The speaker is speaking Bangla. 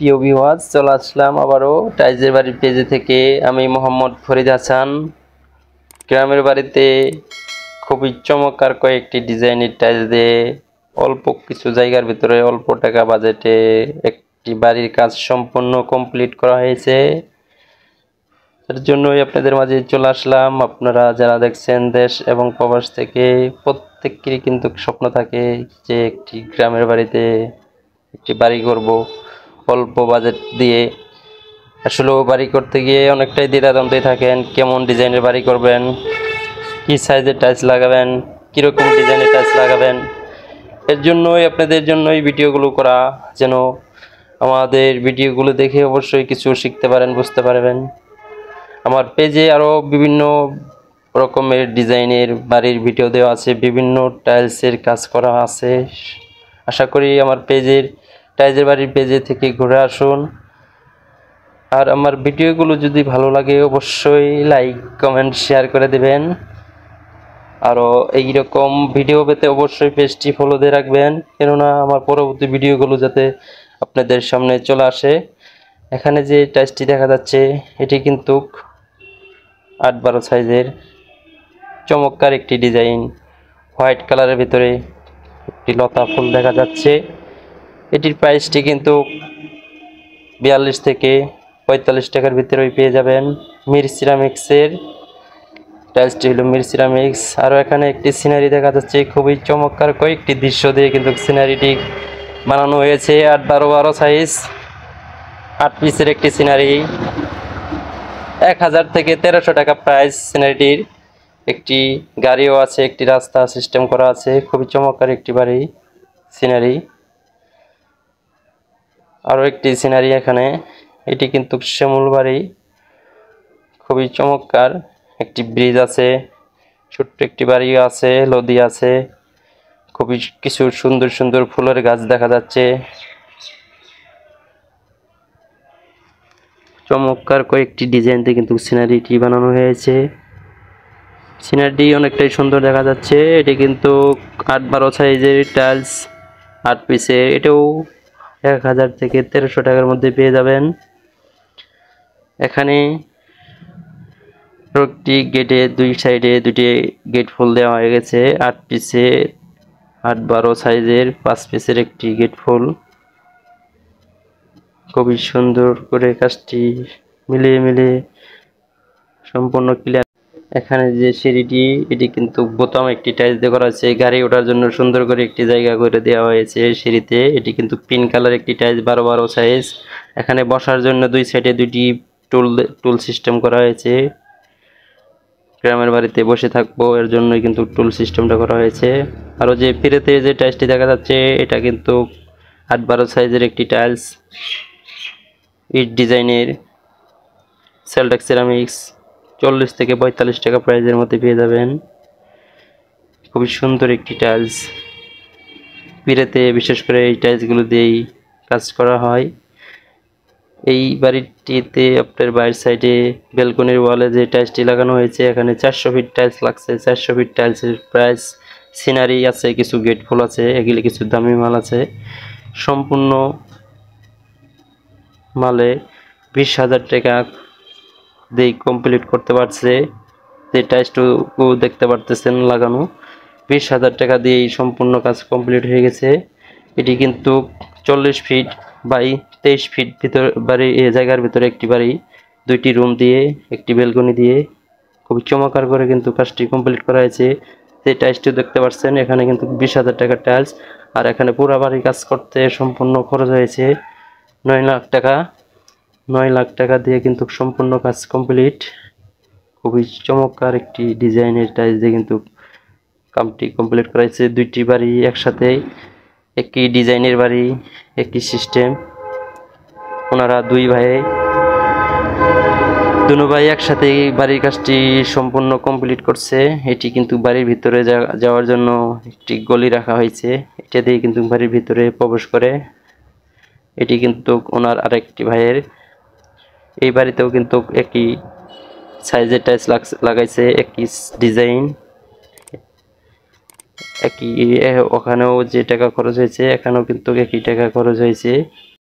প্রিয় ভিউয়ার্স, চলে আসলাম আবারও টাইলসের বাড়ির পেজে থেকে। আমি মোহাম্মদ ফরিদ হাসান। গ্রামের বাড়িতে খুবই চমৎকার কয়েকটি ডিজাইনের টাইলস দিয়ে অল্প কিছু জায়গার ভিতরে অল্প টাকা বাজেটে একটি বাড়ির কাজ সম্পূর্ণ কমপ্লিট করা হয়েছে। এর জন্যই আপনাদের মাঝে চলে আসলাম। আপনারা যারা দেখছেন দেশ এবং প্রবাস থেকে, প্রত্যেকেরই কিন্তু স্বপ্ন থাকে যে একটি গ্রামের বাড়িতে একটি বাড়ি করব অল্প বাজেট দিয়ে। আসলে বাড়ি করতে গিয়ে অনেকটাই দ্বিধাদ্বন্দ্বে থাকেন, কেমন ডিজাইনের বাড়ি করবেন, কি সাইজের টাইলস লাগাবেন, কীরকম ডিজাইনের টাইলস লাগাবেন। এর জন্যই আপনাদের জন্যই ভিডিওগুলো করা, যেন আমাদের ভিডিওগুলো দেখে অবশ্যই কিছু শিখতে পারেন, বুঝতে পারবেন। আমার পেজে আরও বিভিন্ন রকমের ডিজাইনের বাড়ির ভিডিও দেওয়া আছে, বিভিন্ন টাইলসের কাজ করা আছে। আশা করি আমার পেজের টাইলসের বাড়ির পেজে থেকে ঘুরে আসুন। আর আমার ভিডিওগুলো যদি ভালো লাগে অবশ্যই লাইক কমেন্ট শেয়ার করে দেবেন। আরও এইরকম ভিডিও পেতে অবশ্যই পেজটি ফলো দিয়ে রাখবেন, কেননা আমার পরবর্তী ভিডিওগুলো যাতে আপনাদের সামনে চলে আসে। এখানে যে টাইলসটি দেখা যাচ্ছে এটি কিন্তু 8-12 সাইজের চমৎকার একটি ডিজাইন। হোয়াইট কালারের ভিতরে একটি লতা ফুল দেখা যাচ্ছে। এটির প্রাইসটি কিন্তু 42 থেকে 45 টাকার ভিতরেই পেয়ে যাবেন। মির সিরামিক্সের টাইলসটি হলো মির সিরামিক্স। আরও এখানে একটি সিনারি দেখা যাচ্ছে, খুবই চমৎকার কয়েকটি দৃশ্য দিয়ে কিন্তু সিনারিটি বানানো হয়েছে। 8-12 সাইজ 8 পিসের একটি সিনারি, 1000 থেকে 1300 টাকা প্রাইস সিনারিটির। একটি গাড়িও আছে, একটি রাস্তা সিস্টেম করা আছে। খুবই চমৎকার একটি বাড়ি সিনারি। আরও একটি সিনারি এখানে, এটি কিন্তু শ্যামল বাড়ি, খুবই চমৎকার। একটি ব্রিজ আছে, ছোট্ট একটি বাড়ি আছে, নদী আছে, খুবই কিছু সুন্দর সুন্দর ফুলের গাছ দেখা যাচ্ছে। চমৎকার কয়েকটি ডিজাইন দিয়ে কিন্তু সিনারিটি বানানো হয়েছে। সিনারিটি অনেকটাই সুন্দর দেখা যাচ্ছে। এটি কিন্তু 8-12 সাইজের টাইলস 8 পিসে। এটাও 1000 থেকে 1300 টাকার মধ্যে পেয়ে যাবেন। এখানে প্রত্যেকটি গেটে দুই সাইডে দুটি গেট ফুল দেওয়া হয়ে গেছে। 8 পিসে 8-12 সাইজের 5 পিসের একটি গেট ফুল। খুবই সুন্দর করে কাজটি মিলিয়ে মিলিয়ে সম্পূর্ণ ক্লিয়ার। এখানে যে সিঁড়িটি, এটি কিন্তু বোতাম একটি টাইলস দিয়ে করা হয়েছে। গাড়ি ওঠার জন্য সুন্দর করে একটি জায়গা করে দেওয়া হয়েছে সিঁড়িতে। এটি কিন্তু পিঙ্ক কালার একটি টাইলস, 12-12 সাইজ। এখানে বসার জন্য দুই সাইডে দুটি টুল সিস্টেম করা হয়েছে। গ্রামের বাড়িতে বসে থাকবো, এর জন্যই কিন্তু টুল সিস্টেমটা করা হয়েছে। আরও যে ফিরেতে যে টাইলসটি দেখা যাচ্ছে, এটা কিন্তু 8-12 সাইজের একটি টাইলস, ইট ডিজাইনের, সেলটেক সিরামিক্স। 40 থেকে 45 টাকা প্রাইজের মধ্যে পেয়ে যাবেন। খুবই সুন্দর একটি টাইলস। পিড়েতে বিশেষ করে এই টাইলসগুলো দিয়েই কাজ করা হয়। এই বাড়িটিতে আপনার বাইরের সাইডে ব্যালকনির ওয়ালে যে টাইলসটি লাগানো হয়েছে, এখানে 400 ফিট টাইলস লাগছে। 400 ফিট টাইলসের প্রাইস, সিনারি আছে, কিছু গেট ফুল আছে, এগুলি কিছু দামি মাল আছে। সম্পূর্ণ মালে 20,000 টাকা দিয়ে কমপ্লিট করতে পারছে। যে টাইলসটুকু দেখতে পারতেছেন লাগানো, 20,000 টাকা দিয়ে সম্পূর্ণ কাজ কমপ্লিট হয়ে গেছে। এটি কিন্তু 40 ফিট বাই 23 ফিট ভিতর বাড়ি, জায়গার ভিতরে একটি বাড়ি, 2টি রুম দিয়ে, একটি ব্যালকনি দিয়ে খুবই চমৎকার করে কিন্তু কাজটি কমপ্লিট করা হয়েছে। যে টাইলসটি দেখতে পাচ্ছেন, এখানে কিন্তু 20,000 টাকার টাইলস। আর এখানে পুরো বাড়ি কাজ করতে সম্পূর্ণ খরচ হয়েছে 9 লাখ টাকা। 9 লাখ টাকা দিয়ে কিন্তু সম্পূর্ণ কাজ কমপ্লিট। খুবই চমৎকার একটি ডিজাইনের টাইলস দিয়ে কিন্তু কামটি কমপ্লিট করা হয়েছে। 2টি বাড়ি একসাথে, একই ডিজাইনের বাড়ি, একই সিস্টেম। ওনারা দুই ভাই একসাথে বাড়ির কাজটি সম্পূর্ণ কমপ্লিট করছে। এটি কিন্তু বাড়ির ভিতরে যাওয়ার জন্য একটি গলি রাখা হয়েছে, এটা দিয়ে কিন্তু বাড়ির ভিতরে প্রবেশ করে। এটি কিন্তু ওনার আরেকটি ভাইয়ের। এই বাড়িতেও কিন্তু একই সাইজের টাইলস লাগাইছে, একই ডিজাইন, একই। ওখানেও যে টাকা খরচ হয়েছে, এখানেও কিন্তু একই টাকা খরচ হয়েছে।